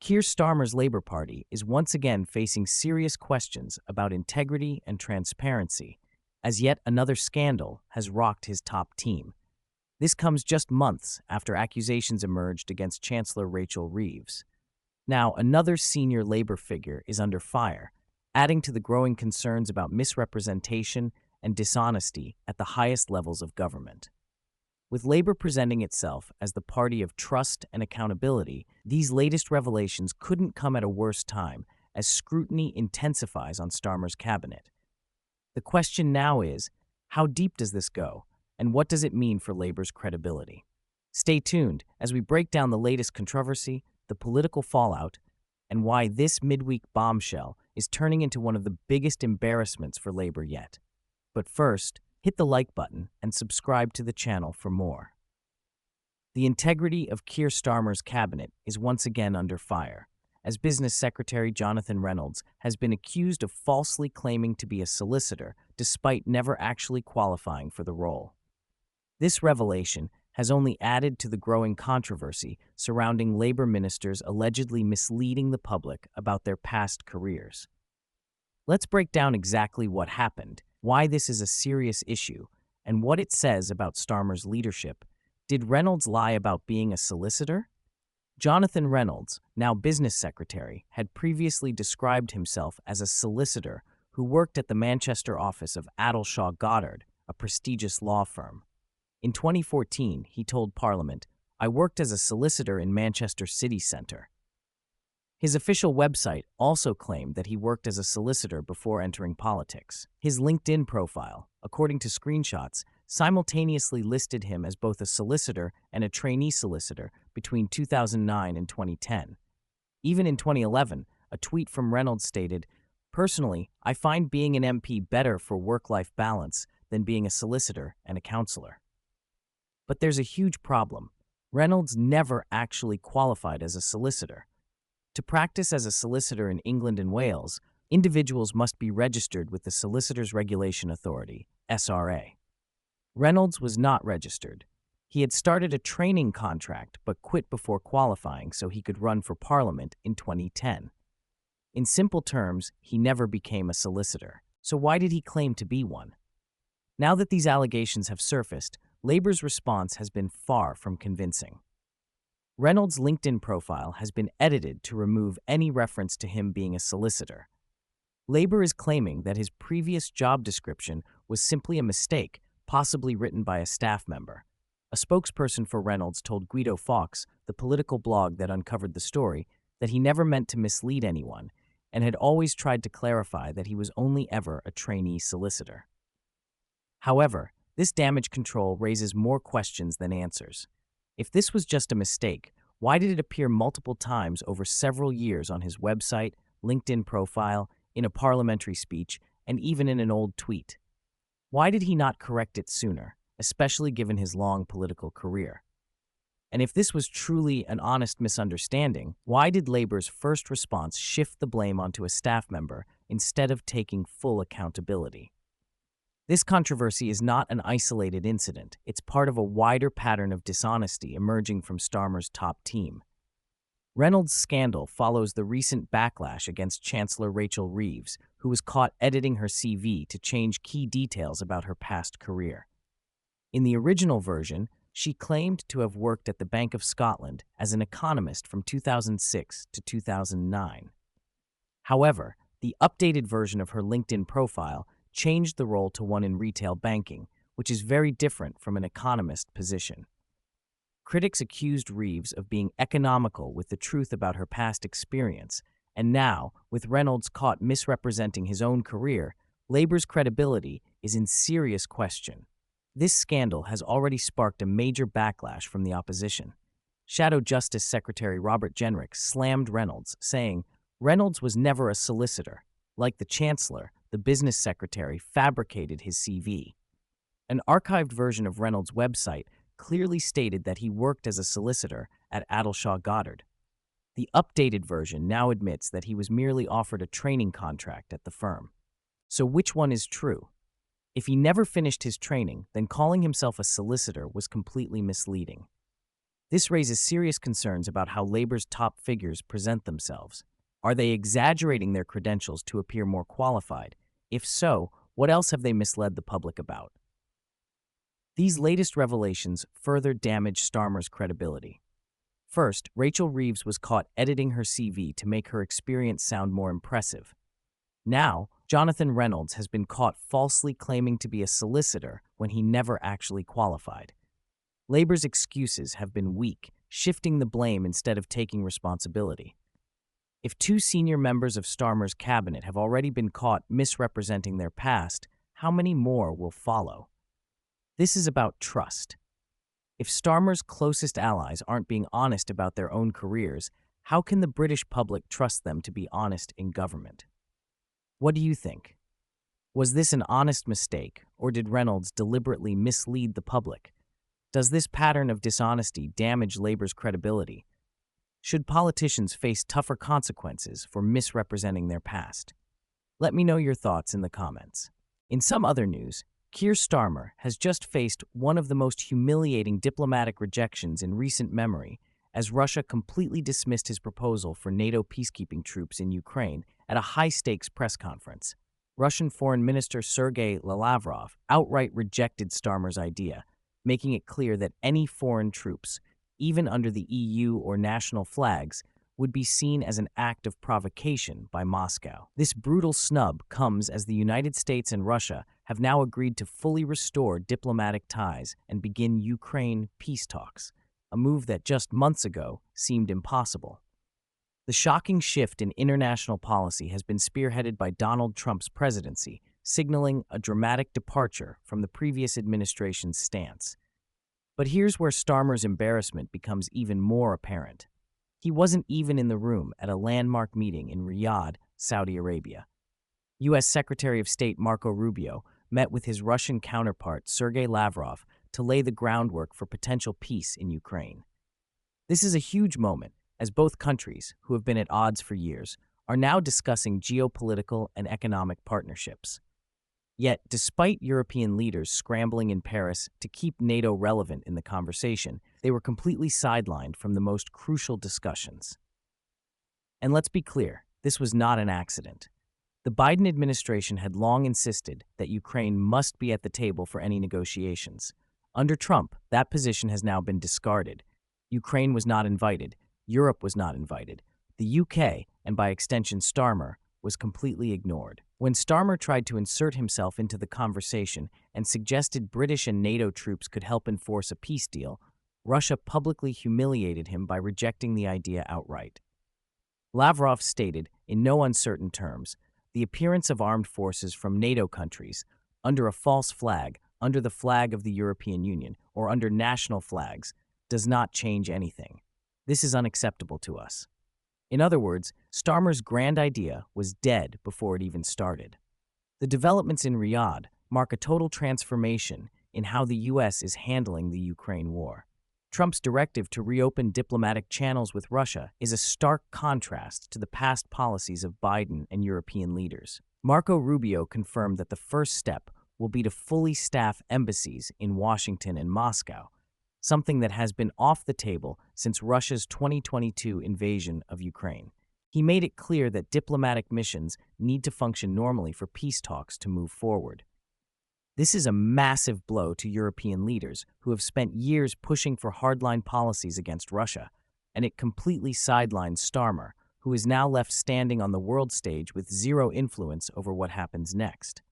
Keir Starmer's Labour Party is once again facing serious questions about integrity and transparency, as yet another scandal has rocked his top team. This comes just months after accusations emerged against Chancellor Rachel Reeves. Now, another senior Labour figure is under fire, adding to the growing concerns about misrepresentation and dishonesty at the highest levels of government. With Labour presenting itself as the party of trust and accountability, these latest revelations couldn't come at a worse time as scrutiny intensifies on Starmer's cabinet. The question now is, how deep does this go, and what does it mean for Labour's credibility? Stay tuned as we break down the latest controversy, the political fallout, and why this midweek bombshell is turning into one of the biggest embarrassments for Labour yet. But first, hit the like button and subscribe to the channel for more. The integrity of Keir Starmer's cabinet is once again under fire, as Business Secretary Jonathan Reynolds has been accused of falsely claiming to be a solicitor despite never actually qualifying for the role. This revelation has only added to the growing controversy surrounding Labour ministers allegedly misleading the public about their past careers. Let's break down exactly what happened, why this is a serious issue, and what it says about Starmer's leadership. Did Reynolds lie about being a solicitor? Jonathan Reynolds, now business secretary, had previously described himself as a solicitor who worked at the Manchester office of Addleshaw Goddard, a prestigious law firm. In 2014, he told Parliament, "I worked as a solicitor in Manchester city centre." His official website also claimed that he worked as a solicitor before entering politics. His LinkedIn profile, according to screenshots, simultaneously listed him as both a solicitor and a trainee solicitor between 2009 and 2010. Even in 2011, a tweet from Reynolds stated, "Personally, I find being an MP better for work-life balance than being a solicitor and a counsellor." But there's a huge problem. Reynolds never actually qualified as a solicitor. To practice as a solicitor in England and Wales, individuals must be registered with the Solicitors Regulation Authority, SRA. Reynolds was not registered. He had started a training contract but quit before qualifying so he could run for Parliament in 2010. In simple terms, he never became a solicitor. So why did he claim to be one? Now that these allegations have surfaced, Labour's response has been far from convincing. Reynolds' LinkedIn profile has been edited to remove any reference to him being a solicitor. Labour is claiming that his previous job description was simply a mistake, possibly written by a staff member. A spokesperson for Reynolds told Guido Fawkes, the political blog that uncovered the story, that he never meant to mislead anyone and had always tried to clarify that he was only ever a trainee solicitor. However, this damage control raises more questions than answers. If this was just a mistake, why did it appear multiple times over several years on his website, LinkedIn profile, in a parliamentary speech, and even in an old tweet? Why did he not correct it sooner, especially given his long political career? And if this was truly an honest misunderstanding, why did Labour's first response shift the blame onto a staff member instead of taking full accountability? This controversy is not an isolated incident. It's part of a wider pattern of dishonesty emerging from Starmer's top team. Reynolds' scandal follows the recent backlash against Chancellor Rachel Reeves, who was caught editing her CV to change key details about her past career. In the original version, she claimed to have worked at the Bank of Scotland as an economist from 2006 to 2009. However, the updated version of her LinkedIn profile changed the role to one in retail banking, which is very different from an economist position. Critics accused Reeves of being economical with the truth about her past experience, and now, with Reynolds caught misrepresenting his own career, Labour's credibility is in serious question. This scandal has already sparked a major backlash from the opposition. Shadow Justice Secretary Robert Jenrick slammed Reynolds, saying, "Reynolds was never a solicitor. Like the Chancellor, the business secretary fabricated his CV." An archived version of Reynolds' website clearly stated that he worked as a solicitor at Addleshaw Goddard. The updated version now admits that he was merely offered a training contract at the firm. So which one is true? If he never finished his training, then calling himself a solicitor was completely misleading. This raises serious concerns about how Labour's top figures present themselves. Are they exaggerating their credentials to appear more qualified? If so, what else have they misled the public about? These latest revelations further damage Starmer's credibility. First, Rachel Reeves was caught editing her CV to make her experience sound more impressive. Now, Jonathan Reynolds has been caught falsely claiming to be a solicitor when he never actually qualified. Labour's excuses have been weak, shifting the blame instead of taking responsibility. If two senior members of Starmer's cabinet have already been caught misrepresenting their past, how many more will follow? This is about trust. If Starmer's closest allies aren't being honest about their own careers, how can the British public trust them to be honest in government? What do you think? Was this an honest mistake, or did Reynolds deliberately mislead the public? Does this pattern of dishonesty damage Labour's credibility? Should politicians face tougher consequences for misrepresenting their past? Let me know your thoughts in the comments. In some other news, Keir Starmer has just faced one of the most humiliating diplomatic rejections in recent memory as Russia completely dismissed his proposal for NATO peacekeeping troops in Ukraine at a high-stakes press conference. Russian Foreign Minister Sergei Lavrov outright rejected Starmer's idea, making it clear that any foreign troops, even under the EU or national flags, would be seen as an act of provocation by Moscow. This brutal snub comes as the United States and Russia have now agreed to fully restore diplomatic ties and begin Ukraine peace talks, a move that just months ago seemed impossible. The shocking shift in international policy has been spearheaded by Donald Trump's presidency, signaling a dramatic departure from the previous administration's stance. But here's where Starmer's embarrassment becomes even more apparent. He wasn't even in the room at a landmark meeting in Riyadh, Saudi Arabia. U.S. Secretary of State Marco Rubio met with his Russian counterpart Sergei Lavrov to lay the groundwork for potential peace in Ukraine. This is a huge moment, as both countries, who have been at odds for years, are now discussing geopolitical and economic partnerships. Yet, despite European leaders scrambling in Paris to keep NATO relevant in the conversation, they were completely sidelined from the most crucial discussions. And let's be clear, this was not an accident. The Biden administration had long insisted that Ukraine must be at the table for any negotiations. Under Trump, that position has now been discarded. Ukraine was not invited, Europe was not invited, the UK, and by extension Starmer, was completely ignored. When Starmer tried to insert himself into the conversation and suggested British and NATO troops could help enforce a peace deal, Russia publicly humiliated him by rejecting the idea outright. Lavrov stated, in no uncertain terms, the appearance of armed forces from NATO countries, under a false flag, under the flag of the European Union, or under national flags, does not change anything. This is unacceptable to us. In other words, Starmer's grand idea was dead before it even started. The developments in Riyadh mark a total transformation in how the U.S. is handling the Ukraine war. Trump's directive to reopen diplomatic channels with Russia is a stark contrast to the past policies of Biden and European leaders. Marco Rubio confirmed that the first step will be to fully staff embassies in Washington and Moscow, something that has been off the table since Russia's 2022 invasion of Ukraine. He made it clear that diplomatic missions need to function normally for peace talks to move forward. This is a massive blow to European leaders who have spent years pushing for hardline policies against Russia, and it completely sidelines Starmer, who is now left standing on the world stage with zero influence over what happens next.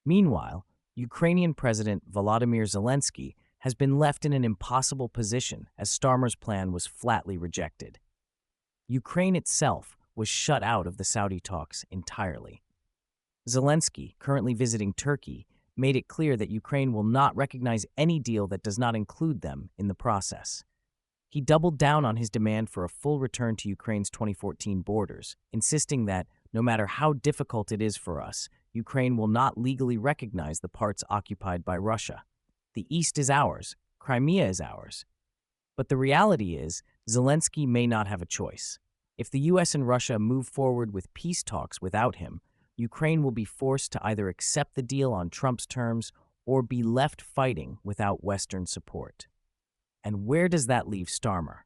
Meanwhile, Ukrainian President Volodymyr Zelensky has been left in an impossible position as Starmer's plan was flatly rejected. Ukraine itself was shut out of the Saudi talks entirely. Zelensky, currently visiting Turkey, made it clear that Ukraine will not recognize any deal that does not include them in the process. He doubled down on his demand for a full return to Ukraine's 2014 borders, insisting that, no matter how difficult it is for us, Ukraine will not legally recognize the parts occupied by Russia. The East is ours, Crimea is ours. But the reality is, Zelensky may not have a choice. If the US and Russia move forward with peace talks without him, Ukraine will be forced to either accept the deal on Trump's terms or be left fighting without Western support. And where does that leave Starmer?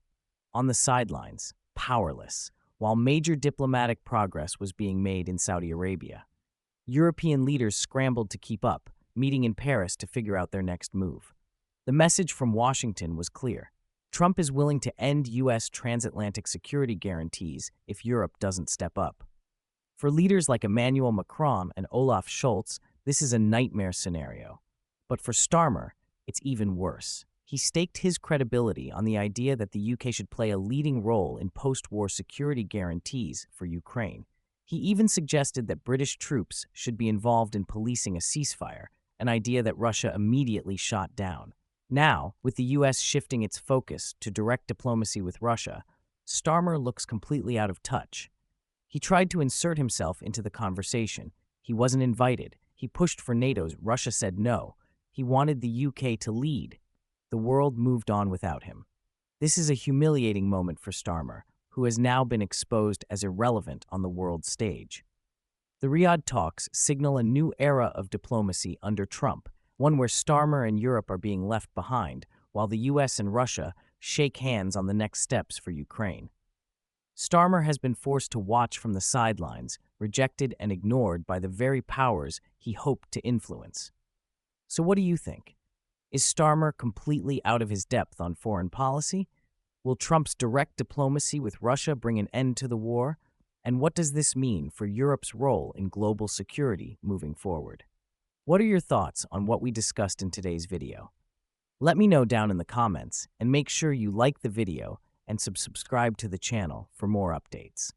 On the sidelines, powerless, while major diplomatic progress was being made in Saudi Arabia. European leaders scrambled to keep up, meeting in Paris to figure out their next move. The message from Washington was clear. Trump is willing to end U.S. transatlantic security guarantees if Europe doesn't step up. For leaders like Emmanuel Macron and Olaf Scholz, this is a nightmare scenario. But for Starmer, it's even worse. He staked his credibility on the idea that the UK should play a leading role in post-war security guarantees for Ukraine. He even suggested that British troops should be involved in policing a ceasefire, an idea that Russia immediately shot down. Now, with the US shifting its focus to direct diplomacy with Russia, Starmer looks completely out of touch. He tried to insert himself into the conversation. He wasn't invited. He pushed for NATO's. Russia said no. He wanted the UK to lead. The world moved on without him. This is a humiliating moment for Starmer, who has now been exposed as irrelevant on the world stage. The Riyadh talks signal a new era of diplomacy under Trump, one where Starmer and Europe are being left behind, while the US and Russia shake hands on the next steps for Ukraine. Starmer has been forced to watch from the sidelines, rejected and ignored by the very powers he hoped to influence. So what do you think? Is Starmer completely out of his depth on foreign policy? Will Trump's direct diplomacy with Russia bring an end to the war? And what does this mean for Europe's role in global security moving forward? What are your thoughts on what we discussed in today's video? Let me know down in the comments, and make sure you like the video and subscribe to the channel for more updates.